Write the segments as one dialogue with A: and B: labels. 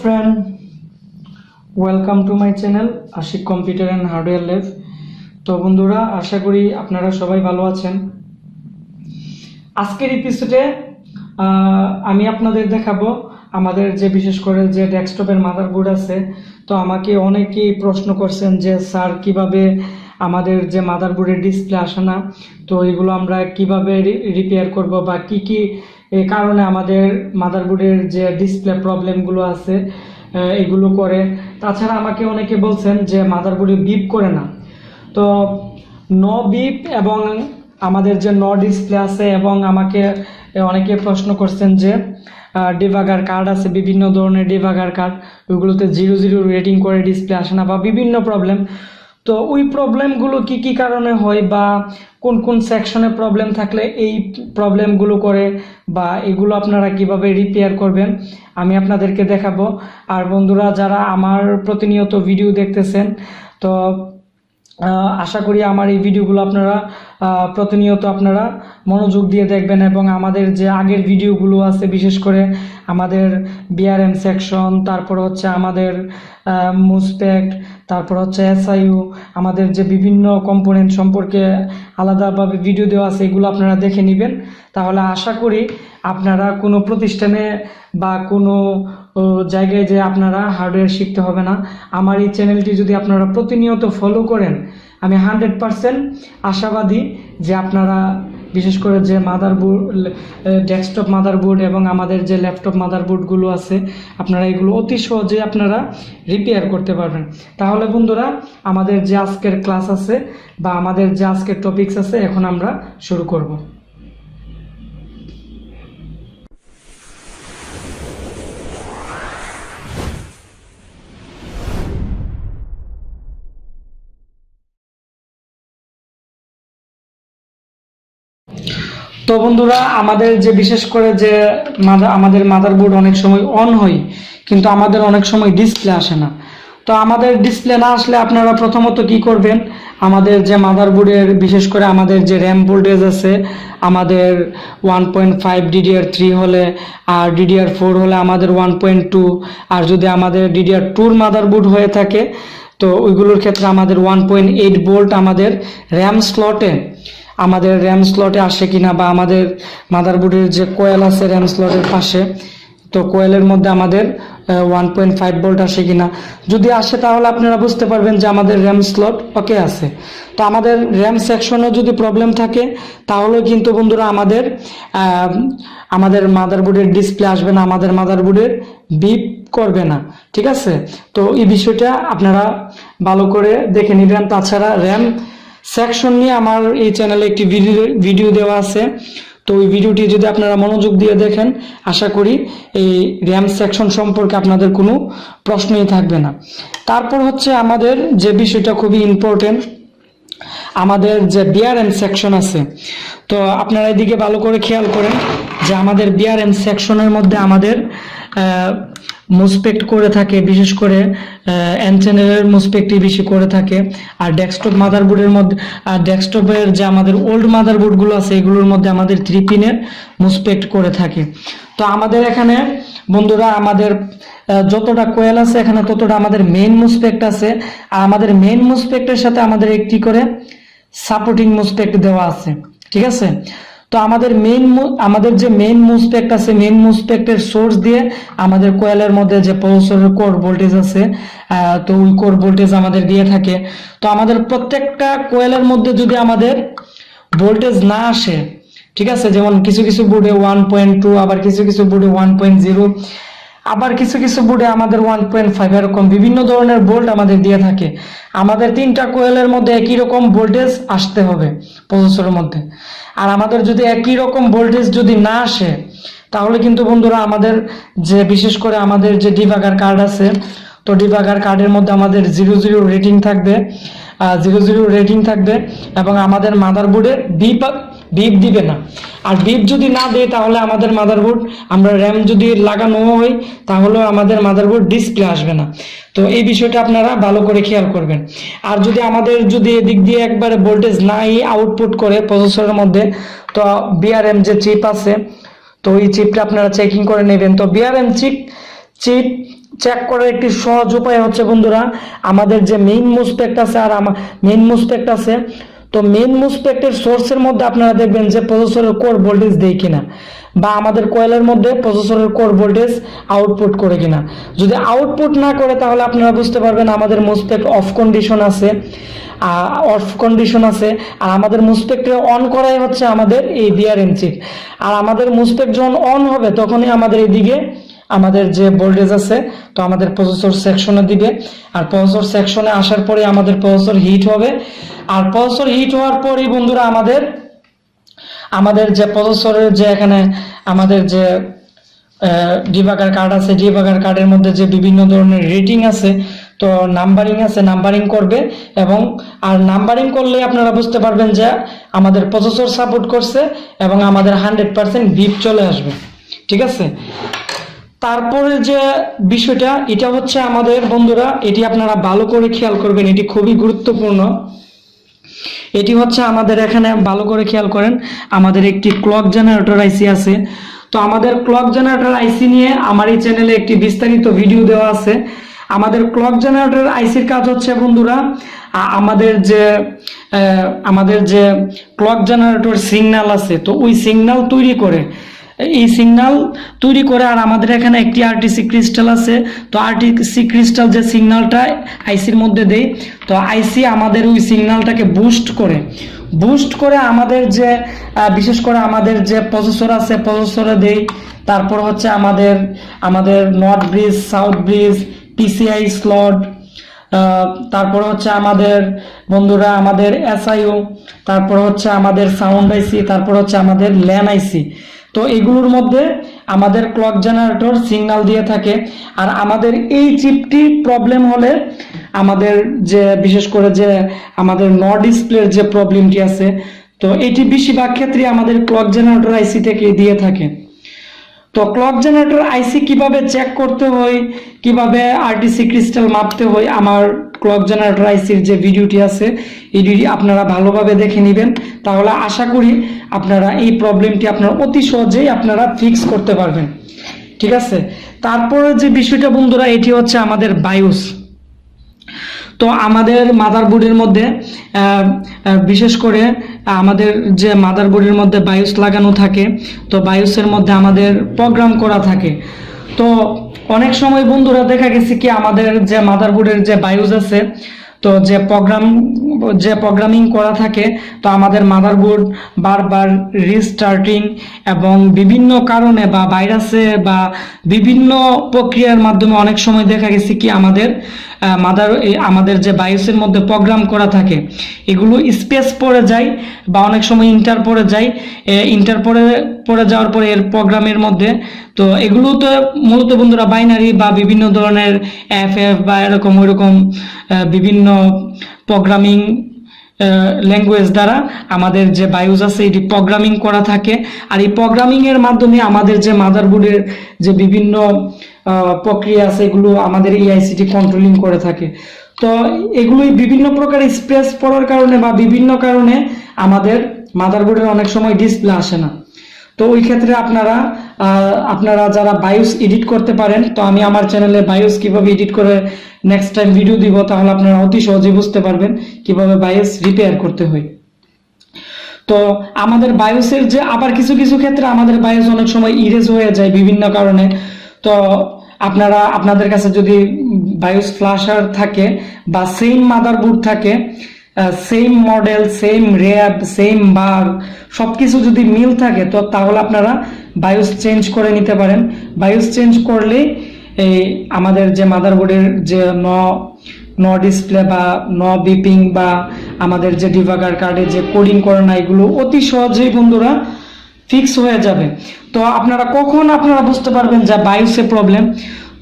A: friend, welcome to my channel Ashiq computer and hardware lab. তো বন্ধুরা, আশা করি আপনারা সবাই ভালো আছেন। আজকের এপিসোডে আমি আপনাদের দেখাবো আমাদের যে বিশেষ করে যে ডেস্কটপের মাদারবোর্ড আছে। তো আমাকে অনেকেই প্রশ্ন করছেন যে স্যার কিভাবে আমাদের যে মাদারবোর্ডের ডিসপ্লে আসে না, তো এগুলো আমরা কিভাবে রিপেয়ার করব বা কি কি কারণে আমাদের মাদারবোর্ডের যে ডিসপ্লে প্রবলেমগুলো আছে এগুলো করে। তাছাড়া আমাকে অনেকে বলছেন যে মাদারবোর্ডে বিপ করে না। তো বিপ এবং আমাদের যে ডিসপ্লে আছে, এবং আমাকে অনেকে প্রশ্ন করছেন যে ডিবাগার কার্ড আছে, বিভিন্ন ধরনের ডিবাগার কার্ড, ওইগুলোতে 0 রেটিং করে ডিসপ্লে আসে না বা বিভিন্ন প্রবলেম। তো ওই প্রবলেমগুলো কি কি কারণে হয় বা কোন কোন সেকশনে প্রবলেম থাকলে এই প্রবলেমগুলো করে বা এগুলো আপনারা কিভাবে রিপেয়ার করবেন আমি আপনাদেরকে দেখাবো। আর বন্ধুরা, যারা আমার প্রতিনিয়ত ভিডিও দেখতেছেন, তো আশা করি আমার এই ভিডিওগুলো আপনারা প্রতিনিয়ত আপনারা মনোযোগ দিয়ে দেখবেন, এবং আমাদের যে আগের ভিডিওগুলো আছে, বিশেষ করে আমাদের বিআরএম সেকশন, তারপর হচ্ছে আমাদের মুসপেক্ট, তারপর হচ্ছে এসআইইউ, আমাদের যে বিভিন্ন কম্পোনেন্ট সম্পর্কে আলাদাভাবে ভিডিও দেওয়া আছে, এগুলো আপনারা দেখে নেবেন। তাহলে আশা করি আপনারা কোনো প্রতিষ্ঠানে বা কোনো জায়গায় যে আপনারা হার্ডওয়্যার শিখতে হবে না। আমার এই চ্যানেলটি যদি আপনারা প্রতিনিয়ত ফলো করেন, আমি 100% আশাবাদী যে আপনারা বিশেষ করে যে মাদারবোর্ড, ডেস্কটপ মাদারবোর্ড এবং আমাদের যে ল্যাপটপ মাদারবোর্ডগুলো আছে, আপনারা এগুলো অতি সহজে আপনারা রিপেয়ার করতে পারবেন। তাহলে বন্ধুরা, আমাদের যে আজকের ক্লাস আছে বা আমাদের যে আজকের টপিকস আছে, এখন আমরা শুরু করব। তো বন্ধুরা, আমাদের যে বিশেষ করে যে আমাদের মাদারবোর্ড অনেক সময় অন হয়, কিন্তু আমাদের অনেক সময় ডিসপ্লে আসে না। তো আমাদের ডিসপ্লে না আসলে আপনারা প্রথমত কি করবেন, আমাদের যে মাদারবোর্ডের বিশেষ করে আমাদের যে র্যাম ভোল্টেজ আছে, আমাদের 1.5 DDR3 হলে, আর DDR4 হলে আমাদের 1.2, আর যদি আমাদের DDR2 মাদারবোর্ড হয়ে থাকে, তো ওইগুলোর ক্ষেত্রে আমাদের 1.8 ভোল্ট আমাদের র্যাম স্লটে আসে কিনা, বা আমাদের মাদারবোর্ডের যে কোয়েল আছে র্যাম স্লটের পাশে, তো কোয়েলের মধ্যে আমাদের 1.5 ভোল্ট আসে কিনা। যদি আসে তাহলে আপনারা বুঝতে পারবেন যে আমাদের র্যাম স্লট ওকে আছে। তো আমাদের র্যাম সেকশনে যদি প্রবলেম থাকে, তাহলে কিন্তু বন্ধুরা আমাদের মাদারবোর্ডের ডিসপ্লে আসবে না, আমাদের মাদারবোর্ডের বিপ করবে না, ঠিক আছে? তো এই বিষয়টা আপনারা ভালো করে দেখে নেবেন। তাছাড়া র্যাম সেকশন নিয়ে আমার এই চ্যানেলে একটি ভিডিও দেওয়া আছে, তো ওই ভিডিওটি যদি আপনারা মনোযোগ দিয়ে দেখেন, আশা করি এই র্যাম সেকশন সম্পর্কে আপনাদের কোনো প্রশ্নই থাকবে না। তারপর হচ্ছে আমাদের যে বিষয়টা খুবই ইম্পর্টেন্ট, আমাদের যে বিআরএম সেকশন আছে। তো আপনারা এদিকে ভালো করে খেয়াল করেন যে আমাদের বিআরএম সেকশনের মধ্যে আমাদের মুসপেক্ট করে থাকে, বিশেষ করে এন চ্যানেলের মুসপেক্টই বেশি করে থাকে। আর ডেস্কটপ মাদারবোর্ডের মধ্যে, আর ডেস্কটপের যে আমাদের ওল্ড মাদারবোর্ডগুলো আছে, এগুলোর মধ্যে আমাদের 3 পিনের মুসপেক্ট করে থাকে। তো আমাদের এখানে বন্ধুরা, আমাদের যতটা কোয়েল আছে এখানে, ততটা আমাদের মেইন মুসপেক্ট আছে। আর আমাদের মেইন মুসপেক্টের সাথে আমাদের একটি করে সাপোর্টিং মুসপেক্ট দেওয়া আছে, ঠিক আছে? তো আমাদের যে মেইন মুসপেক্ট আছে, মেইন মুসপেক্টের সোর্স দিয়ে আমাদের কোয়েলের মধ্যে যে প্রসেসরের কোর ভোল্টেজ আছে, তো ওই কোর ভোল্টেজ আমাদের দিয়ে থাকে। তো আমাদের প্রত্যেকটা কোয়েলের মধ্যে যদি আমাদের ভোল্টেজ না আসে, ঠিক আছে, যেমন কিছু কিছু বোর্ডে 1.2, আবার কিছু কিছু বোর্ডে 1.0, আবার কিছু কিছু বোর্ডে আমাদের 1.5, এরকম বিভিন্ন ধরনের ভোল্ট আমাদের দিয়ে থাকে। আমাদের 3টা কোয়েলের মধ্যে একই রকম ভোল্টেজ আসতে হবে প্রসেসরের মধ্যে। আর আমাদের যদি একই রকম ভোল্টেজ যদি না আসে, তাহলে কিন্তু বন্ধুরা আমাদের যে বিশেষ করে আমাদের যে ডিবাগার কার্ড আছে, তো ডিবাগার কার্ডের মধ্যে আমাদের 0 রেটিং থাকবে, 0 রেটিং থাকবে, এবং আমাদের মাদারবোর্ডে বিপ দিবে না। আর বিপ যদি না দেয়, তাহলে আমাদের মাদারবোর্ড, আমরা র্যাম যদি লাগানো হয়, তাহলেও আমাদের মাদারবোর্ড ডিসপ্লে আসবে না। তো এই বিষয়টা আপনারা ভালো করে খেয়াল করবেন। আর যদি এদিক দিয়ে একবারে ভোল্টেজ নাই আউটপুট করে প্রসেসরের মধ্যে, তো বিআরএম যে চিপ আছে, তো এই চিপটা আপনারা চেকিং করে নেবেন। তো বিআরএম চিপ চেক করার একটি সহজ উপায় হচ্ছে বন্ধুরা, আমাদের যে মেইন মুসপেক্ট আছে আর মেইন মুসপেক্ট আছে, তো মেইন মুসপেক্টের সোর্সের মধ্যে আপনারা দেখবেন যে প্রসেসরের কোর ভোল্টেজ দেয় কিনা, বা আমাদের কয়েলের মধ্যে প্রসেসরের কোর ভোল্টেজ আউটপুট করে কিনা। যদি আউটপুট না করে তাহলে আপনারা বুঝতে পারবেন আমাদের মুসপেক্ট অফ কন্ডিশন আছে, আর আমাদের মুসপেক্টে অন করাই হচ্ছে আমাদের এই বিআরএম চিপ। আর আমাদের মুসপেক্ট যখন অন হবে তখনই আমাদের এইদিকে আমাদের যে ভোল্টেজ আছে তো আমাদের প্রসেসর সেকশনে দিবে, আর প্রসেসর সেকশনে আসার পরে আমাদের প্রসেসর হিট হবে, আর প্রসেসর হিট হওয়ার পরেই বন্ধুরা আমাদের যে প্রসেসরের যে এখানে আমাদের যে ডিবাগার কার্ড আছে, ডিবাগার কার্ডের মধ্যে যে বিভিন্ন ধরনের রেটিং আছে, তো নাম্বারিং আছে, নাম্বারিং করবে, এবং আর নাম্বারিং করলে আপনারা বুঝতে পারবেন যে আমাদের প্রসেসর সাপোর্ট করছে এবং আমাদের 100% বিপ চলে আসবে। ঠিক আছে, তারপরে যে বিষয়টা এটা হচ্ছে আমাদের বন্ধুরা, এটি আপনারা ভালো করে খেয়াল করবেন, এটি খুবই গুরুত্বপূর্ণ। এটি হচ্ছে আমাদের এখানে ভালো করে খেয়াল করেন, আমাদের একটি ক্লক জেনারেটর আইসি আছে। তো আমাদের ক্লক জেনারেটর আইসি নিয়ে আমার এই চ্যানেলে একটি বিস্তারিত ভিডিও দেওয়া আছে। আমাদের ক্লক জেনারেটর আইসির কাজ হচ্ছে বন্ধুরা, আমাদের যে ক্লক জেনারেটর সিগন্যাল আছে, তো ওই সিগন্যাল তৈরি করে, আর আমাদের এখানে একটি আরটিসি ক্রিস্টাল আছে। তো আরটিসি ক্রিস্টাল যে সিগন্যালটা আইসির মধ্যে দেয়, তো আইসি আমাদের ওই সিগন্যালটাকে বুস্ট করে আমাদের যে বিশেষ করে আমাদের যে প্রসেসর আছে প্রসেসরে দেই। তারপর হচ্ছে আমাদের north bridge, south bridge, PCI slot, তারপর হচ্ছে আমাদের বন্ধুরা আমাদের এসআইও, তারপর হচ্ছে আমাদের সাউন্ড আইসি, তারপর হচ্ছে আমাদের ল্যান আইসি। তো এগুলোর মধ্যে আমাদের ক্লক জেনারেটর সিগন্যাল দিয়ে থাকে। আর আমাদের এই চিপটি প্রবলেম হলে আমাদের যে বিশেষ করে যে আমাদের নো ডিসপ্লের যে প্রবলেমটি আছে, তো এটি বেশিরভাগ ক্ষেত্রে আমাদের ক্লক জেনারেটর আইসি থেকে দিয়ে থাকে। তো ক্লক জেনারেটর আইসি কিভাবে চেক করতে হয়, কিভাবে আরটিসি ক্রিস্টাল মাপতে হয়, আমার ক্লক জেনারেটর আইসির যে ভিডিওটি আছে এটি আপনারা ভালোভাবে দেখে নেবেন, তাহলে আশা করি আপনারা এই প্রবলেমটি আপনারা অতি সহজেই আপনারা ফিক্স করতে পারবেন। ঠিক আছে, তারপরে যে বিষয়টা বন্ধুরা, এটি হচ্ছে আমাদের বায়োস। তো আমাদের মাদারবোর্ডের মধ্যে বিশেষ করে আমাদের যে মাদারবোর্ডের মধ্যে বায়োস লাগানো থাকে, তো বায়োসের মধ্যে আমাদের প্রোগ্রাম করা থাকে। তো অনেক সময় বন্ধুরা দেখা গেছে কি আমাদের যে মাদারবোর্ডের যে বায়োস আছে, তো যে প্রোগ্রামিং করা থাকে, তো আমাদের মাদারবোর্ড বারবার রিস্টার্টিং এবং বিভিন্ন কারণে বা ভাইরাসে বা বিভিন্ন প্রক্রিয়ার মাধ্যমে অনেক সময় দেখা গেছে কি আমাদের যে বায়োসের মধ্যে প্রোগ্রাম করা থাকে এগুলো স্পেস পড়ে যায়, বা অনেক সময় ইন্টার পড়ে যাওয়ার পরে এর প্রোগ্রামের মধ্যে, তো এগুলো তো মূলত বন্ধুরা বাইনারি বা বিভিন্ন ধরনের এফ বা এরকম ওইরকম বিভিন্ন প্রোগ্রামিং ল্যাঙ্গুয়েজ দ্বারা আমাদের যে বায়োস আছে এটি প্রোগ্রামিং করা থাকে। আর এই প্রোগ্রামিং এর মাধ্যমে আমাদের যে মাদারবোর্ডের যে বিভিন্ন প্রক্রিয়া আছে এগুলো আমাদের এই আইসিটি কন্ট্রোলিং করে থাকে। তো এগুলোই বিভিন্ন প্রকার স্পেস পড়ার কারণে বা বিভিন্ন কারণে আমাদের মাদারবোর্ডের অনেক সময় ডিসপ্লে আসে না। তো ওই ক্ষেত্রে আপনারা যারা বায়োস এডিট করতে পারেন, তো আমি আমার চ্যানেলে বায়োস কিভাবে এডিট করে নেক্সট টাইম ভিডিও দিব, তাহলে আপনারা অতি সহজে বুঝতে পারবেন কিভাবে বায়োস রিপেয়ার করতে হয়। তো আমাদের বায়োসের যে আবার কিছু কিছু ক্ষেত্রে আমাদের বায়োস অনেক সময় ইরেজ হয়ে যায় বিভিন্ন কারণে। তো আপনাদের কাছে যদি বায়োস ফ্ল্যাশার থাকে বা সেম মাদারবোর্ড থাকে, same model, same RAM, same বার, সবকিছু যদি মিল থাকে, তো তাহলে আপনারা বায়োস চেঞ্জ করে নিতে পারেন। বায়োস চেঞ্জ করলে এই আমাদের যে মাদারবোর্ডের যে নো ডিসপ্লে বা নো বিপিং বা আমাদের যে ডিবাগার কার্ডে যে কোডিং করে না, এগুলো অতি সহজেই বন্ধুরা ফিক্স হয়ে যাবে। তো আপনারা বুঝতে পারবেন যে বায়োসে প্রবলেম।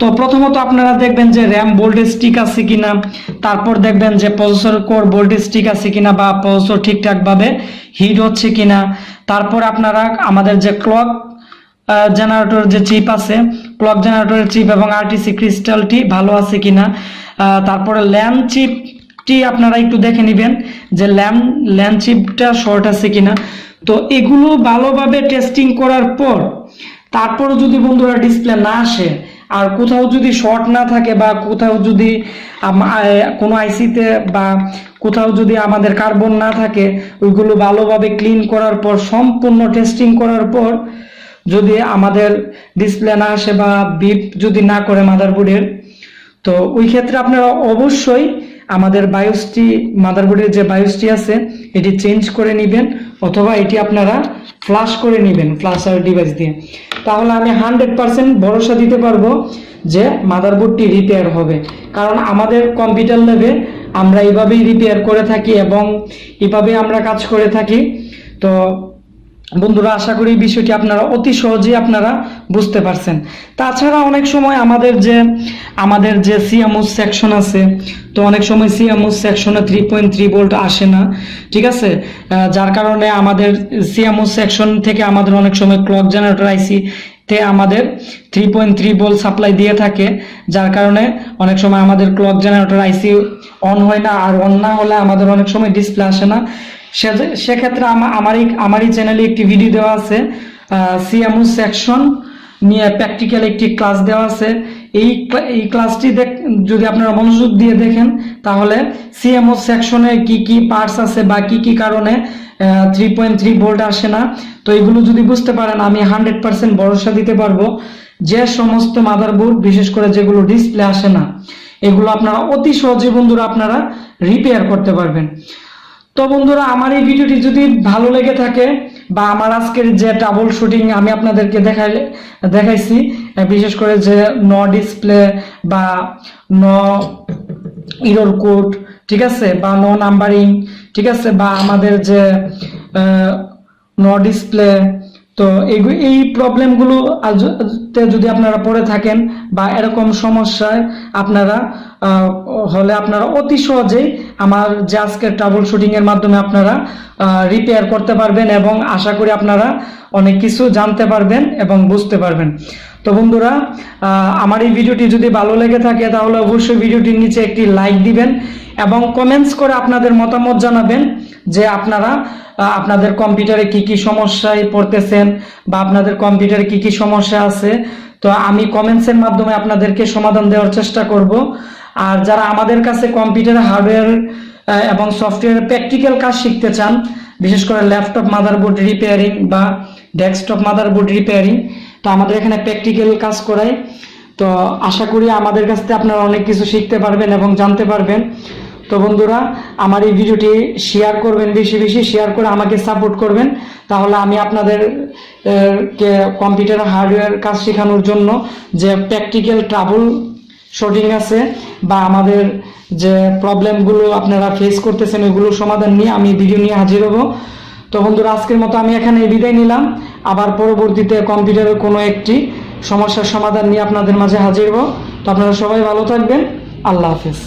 A: তো প্রথমত আপনারা দেখবেন যে র্যাম ভোল্টেজ ঠিক আছে কিনা, তারপর দেখবেন যে প্রসেসর কোর ভোল্টেজ ঠিক আছে কিনা বা প্রসেসর ঠিকঠাক ভাবে হিট হচ্ছে কিনা। তারপর আপনারা আমাদের যে ক্লক জেনারেটর যে চিপ আছে, ক্লক জেনারেটরের চিপ এবং আরটিসি ক্রিস্টালটি ভালো আছে কিনা। তারপরে ল্যান চিপটি আপনারা একটু দেখে নেবেন যে ল্যান চিপটা শর্ট আছে কিনা। তো এগুলো ভালোভাবে টেস্টিং করার পর তারপর যদি বন্ধুরা ডিসপ্লে না আসে, আর কোথাও যদি শর্ট না থাকে বা কোথাও যদি কোনো আইসিতে বা কোথাও যদি আমাদের কার্বন না থাকে, ওইগুলো ভালোভাবে ক্লিন করার পর, সম্পূর্ণ টেস্টিং করার পর যদি আমাদের ডিসপ্লে না আসে বা বিপ যদি না করে মাদারবোর্ডের, তো ওই ক্ষেত্রে আপনারা অবশ্যই আমাদের বায়োসটি, মাদারবোর্ডের যে বায়োসটি আছে এটি চেঞ্জ করে নেবেন, অথবা এটি আপনারা ফ্লাশ করে নেবেন ফ্লাশার ডিভাইস দিয়ে। তাহলে আমি 100% ভরসা দিতে পারবো যে মাদারবোর্ডটি রিপেয়ার হবে, কারণ আমাদের কম্পিউটার ল্যাবে আমরা এইভাবেই রিপেয়ার করে থাকি এবং এইভাবেই আমরা কাজ করে থাকি। তো বন্ধুরা, আশা করি বিষয়টি আপনারা অতি সহজেই আপনারা বুঝতে পারছেন। তাছাড়া অনেক সময় আমাদের যে সিএমওস সেকশন আছে, তো অনেক সময় সিএমওস সেকশনে 3.3 ভোল্ট আসে না, ঠিক আছে, যার কারণে আমাদের সিএমওস সেকশন থেকে আমাদের অনেক সময় ক্লক জেনারেটর আইসি তে আমাদের 3.3 ভোল্ট সাপ্লাই দিয়ে থাকে, যার কারণে অনেক সময় আমাদের ক্লক জেনারেটর আইসি অন হয় না, আর অন না হলে আমাদের অনেক সময় ডিসপ্লে আসে না। সেক্ষেত্রে আমারই চ্যানেলে একটি ভিডিও দেওয়া আছে, সিএমওস সেকশন নিয়ে প্র্যাকটিক্যাল একটি ক্লাস দেওয়া আছে। এই ক্লাসটি যদি আপনারা মনোযোগ দিয়ে দেখেন, তাহলে সিএমওস সেকশনে কি কি পার্টস আছে বা কি কি কারণে 3.3 ভোল্ট আসে না, তো এগুলো যদি বুঝতে পারেন, আমি 100% ভরসা দিতে পারবো যে সমস্ত মাদারবোর্ড, বিশেষ করে যেগুলো ডিসপ্লে আসে না, এগুলো আপনারা অতি সহজে বন্ধুরা আপনারা রিপেয়ার করতে পারবেন। তো বন্ধুরা, আমার এই ভিডিওটি যদি ভালো লেগে থাকে বা আমার আজকের যে ট্রাবল শুটিং আমি আপনাদেরকে দেখাইছি, বিশেষ করে যে ডিসপ্লে বা এরর কোড, ঠিক আছে, বা নাম্বারিং, ঠিক আছে, বা আমাদের যে ডিসপ্লে, তো এই প্রবলেমগুলো যদি আপনারা পড়ে থাকেন বা এরকম সমস্যায় আপনারা হলে আপনারা অতি সহজেই আমার যে আজকের ট্রাবল শুটিং এর মাধ্যমে আপনারা রিপেয়ার করতে পারবেন, এবং আশা করি আপনারা অনেক কিছু জানতে পারবেন এবং বুঝতে পারবেন। তো বন্ধুরা, আমার এই ভিডিওটি যদি ভালো লেগে থাকে, তাহলে অবশ্যই ভিডিওটির নিচে একটি লাইক দিবেন এবং কমেন্টস করে আপনাদের মতামত জানাবেন যে আপনারা আপনাদের কম্পিউটারে কি কি সমস্যায় পড়তেছেন বা আপনাদের কম্পিউটারে কি কি সমস্যা আছে। তো আমি কমেন্টসের মাধ্যমে আপনাদেরকে সমাধান দেওয়ার চেষ্টা করব। আর যারা আমাদের কাছে কম্পিউটার হার্ডওয়্যার এবং সফটওয়্যার প্র্যাকটিক্যাল কাজ শিখতে চান, বিশেষ করে ল্যাপটপ মাদারবোর্ড রিপেয়ারিং বা ডেস্কটপ মাদারবোর্ড রিপেয়ারিং, তো আমাদের এখানে প্র্যাকটিক্যাল কাজ করাই। তো আশা করি আমাদের কাছ থেকে আপনারা অনেক কিছু শিখতে পারবেন এবং জানতে পারবেন। তো বন্ধুরা, আমার এই ভিডিওটি শেয়ার করবেন, বেশি বেশি শেয়ার করে আমাকে সাপোর্ট করবেন, তাহলে আমি আপনাদের কে কম্পিউটার হার্ডওয়্যার কাজ শেখানোর জন্য যে প্র্যাকটিক্যাল ট্রাবল শুটিং আছে বা আমাদের যে প্রবলেমগুলো আপনারা ফেস করতেছেন, ওইগুলো সমাধান নিয়ে আমি ভিডিও নিয়ে হাজির হব। তো বন্ধুরা, আজকের মতো আমি এখানে বিদায় নিলাম। আবার পরবর্তীতে কম্পিউটারের কোনো একটি সমস্যার সমাধান নিয়ে আপনাদের মাঝে হাজির হব। তো আপনারা সবাই ভালো থাকবেন। আল্লাহ হাফেজ।